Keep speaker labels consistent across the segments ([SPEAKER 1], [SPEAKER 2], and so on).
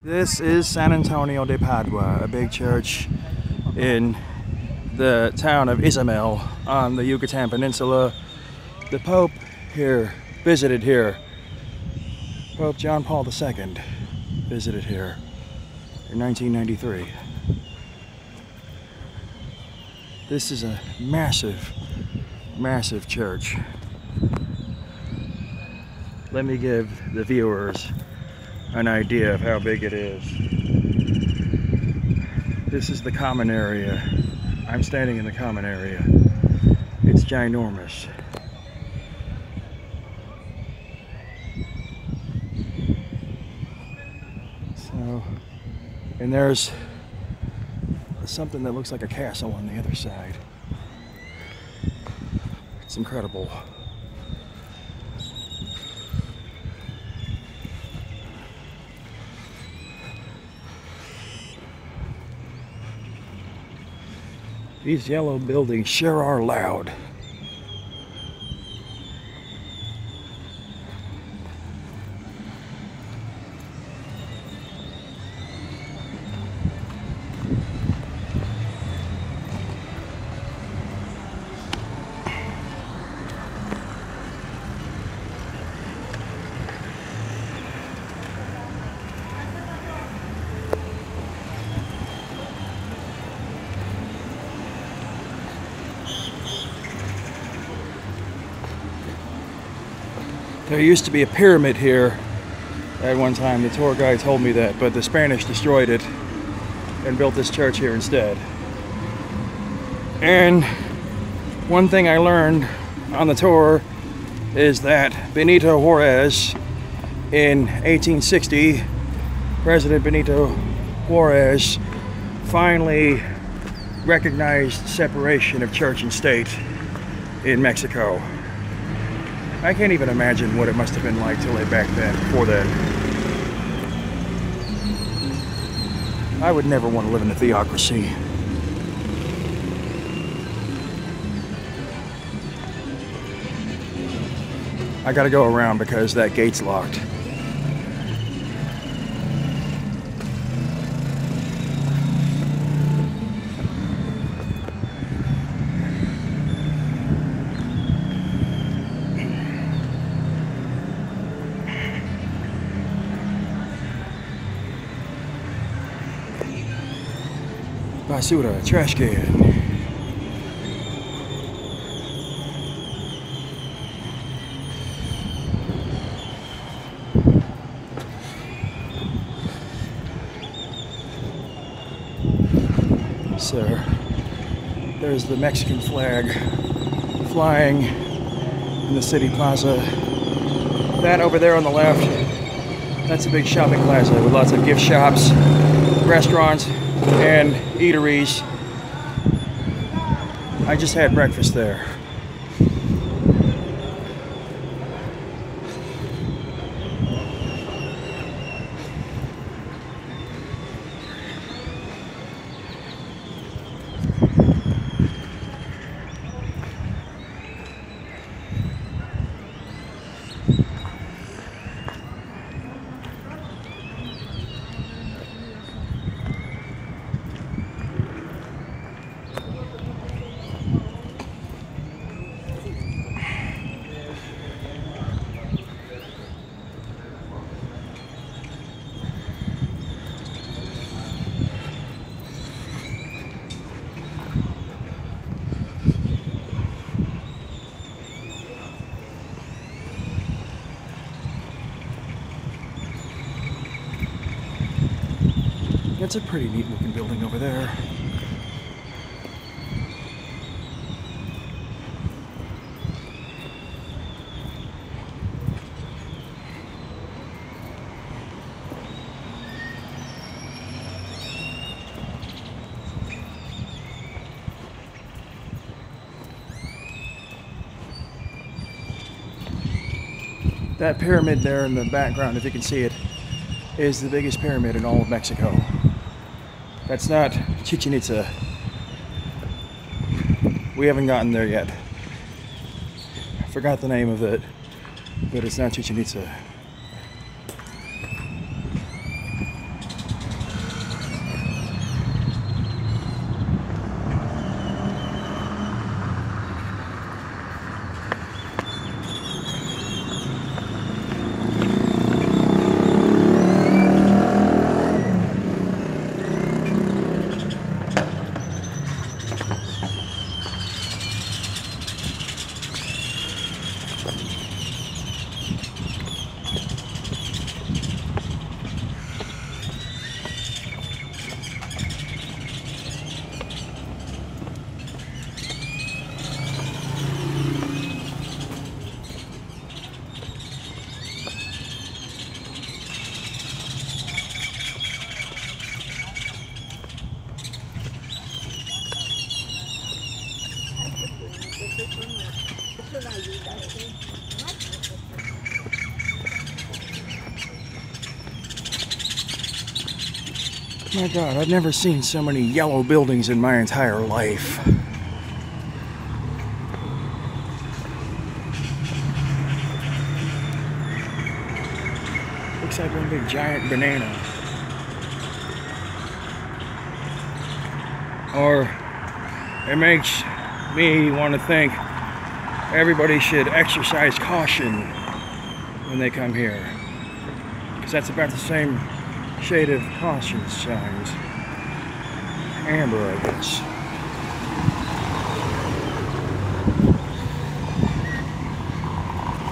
[SPEAKER 1] This is San Antonio de Padua, a big church in the town of Izamal on the Yucatan Peninsula. The Pope here visited here. Pope John Paul II visited here in 1993. This is a massive, massive church. Let me give the viewers an idea of how big it is. This is the common area. I'm standing in the common area. It's ginormous. So, and there's something that looks like a castle on the other side. It's incredible. These yellow buildings sure are loud. There used to be a pyramid here at one time. The tour guide told me that, but the Spanish destroyed it and built this church here instead. And one thing I learned on the tour is that Benito Juarez in 1860, President Benito Juarez finally recognized separation of church and state in Mexico. I can't even imagine what it must have been like to live back then, before that. I would never want to live in a theocracy. I gotta go around because that gate's locked. Basura, trash can. So, there's the Mexican flag flying in the city plaza. That over there on the left, that's a big shopping plaza with lots of gift shops, restaurants, and eateries. I just had breakfast there. That's a pretty neat looking building over there. That pyramid there in the background, if you can see it, is the biggest pyramid in all of Mexico. That's not Chichen Itza. We haven't gotten there yet. I forgot the name of it, but it's not Chichen Itza. My God, I've never seen so many yellow buildings in my entire life. Looks like one big giant banana. Or it makes me want to think everybody should exercise caution when they come here. Because that's about the same shade of caution signs. Amber, I guess.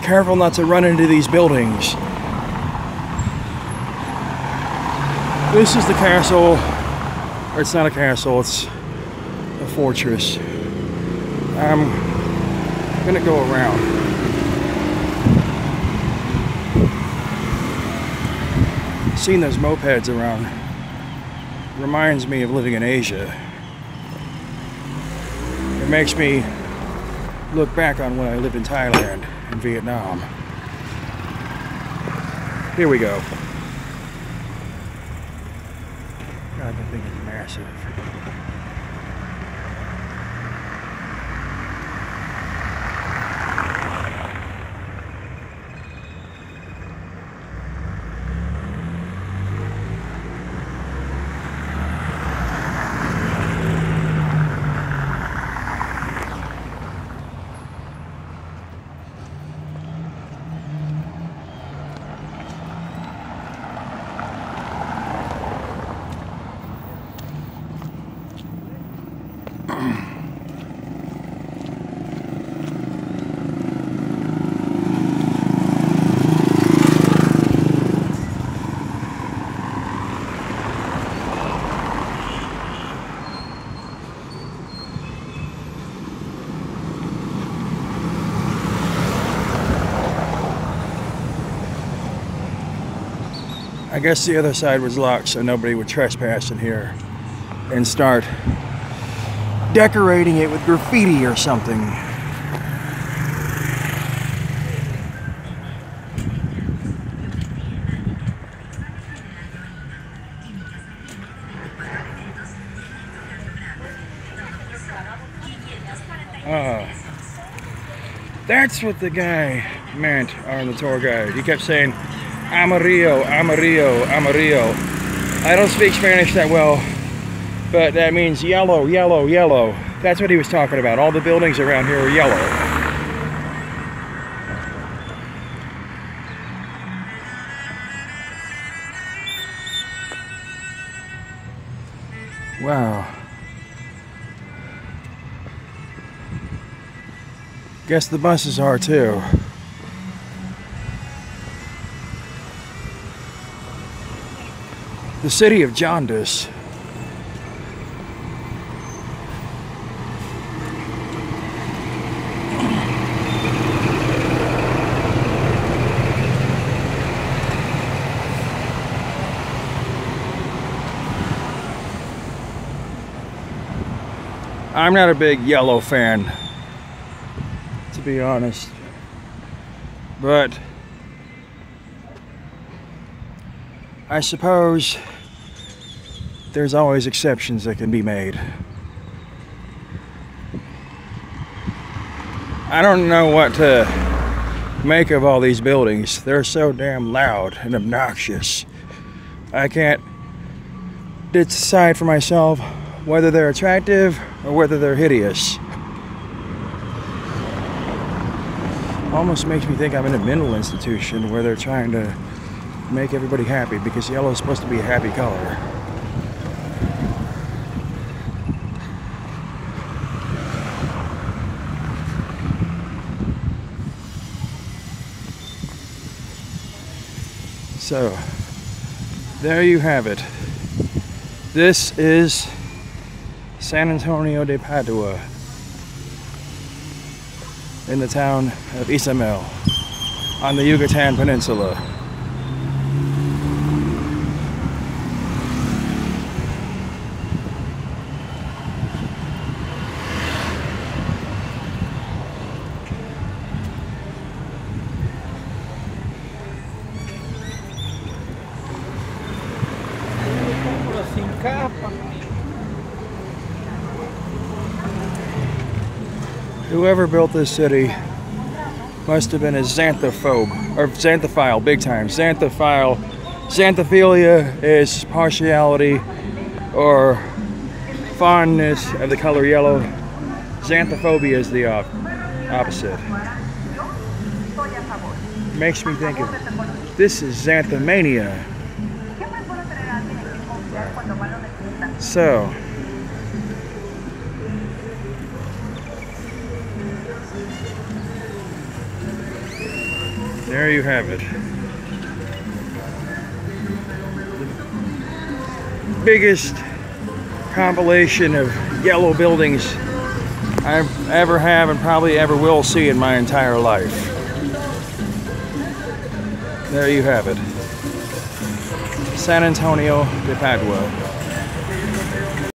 [SPEAKER 1] Careful not to run into these buildings. This is the castle, or it's not a castle, it's a fortress. I'm gonna go around. Seeing those mopeds around reminds me of living in Asia. It makes me look back on when I lived in Thailand and Vietnam. Here we go. God, that thing is massive. I guess the other side was locked so nobody would trespass in here and start decorating it with graffiti or something. That's what the guy meant on the tour guide. He kept saying, Amarillo, Amarillo, Amarillo. I don't speak Spanish that well, but that means yellow, yellow, yellow. That's what he was talking about. All the buildings around here are yellow. Wow. Guess the buses are too. The city of jaundice. I'm not a big yellow fan, to be honest, but I suppose there's always exceptions that can be made. I don't know what to make of all these buildings. They're so damn loud and obnoxious. I can't decide for myself whether they're attractive or whether they're hideous. Almost makes me think I'm in a mental institution where they're trying to make everybody happy because yellow is supposed to be a happy color. So, there you have it. This is San Antonio de Padua in the town of Izamal on the Yucatan Peninsula.
[SPEAKER 2] sin capa.
[SPEAKER 1] Whoever built this city must have been a xanthophobe, or xanthophile, big time. Xanthophile. Xanthophilia is partiality or fondness of the color yellow. Xanthophobia is the opposite. Makes me think of, this is xanthomania. So, there you have it. Biggest compilation of yellow buildings I ever have and probably ever will see in my entire life. There you have it. San Antonio de Padua.